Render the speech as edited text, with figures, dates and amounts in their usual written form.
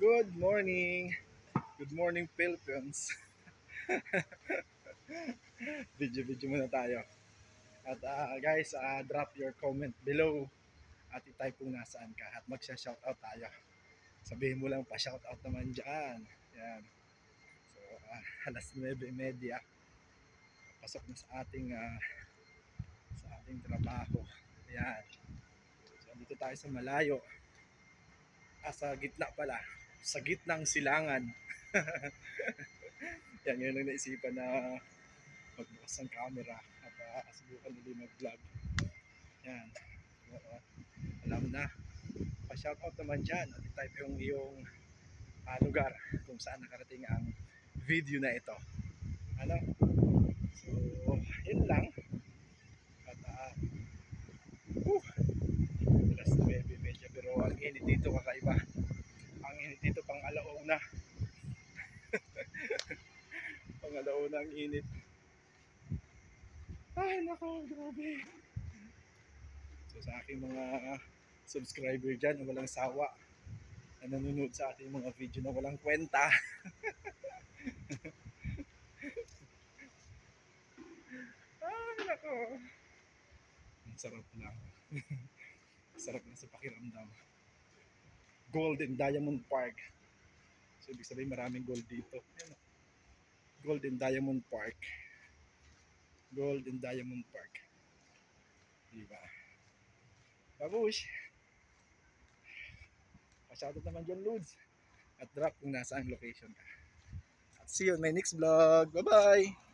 Good morning! Good morning, Philippines! Video muna tayo. At guys, drop your comment below at itype kung nasaan ka at magsha-shoutout tayo. Sabihin mo lang pa shoutout naman dyan. Yan. So, alas 9:30. Pasok na sa ating trabaho. Yan. So, dito tayo sa malayo. Sa gitna pala. Sa gitnang silangan. Yan, yun ang naisipan na magbukas ng camera at subukan ulit mag-vlog. Yan. So, alam na. Pa-shoutout naman dyan at i-type yung iyong lugar kung saan nakarating ang video na ito. Ano? So, yun lang. At alas 9:30 pero ang init dito kakaiba. Ang init dito pang alauna. Pang alauna ang init. Ay nako, grabe. So sa aking mga subscriber dyan na walang sawa na nanonood sa ating mga video na walang kwenta. Ay nako. Ang sarap lang. Sarap na sa pakiramdam. Gold and Diamond Park. So ibig sabihin maraming gold dito. Gold and Diamond Park. Gold and Diamond Park. Diba? Babush! Pasyado naman dyan, Lods. At drop kung nasaan location ka. At see you in my next vlog. Bye-bye!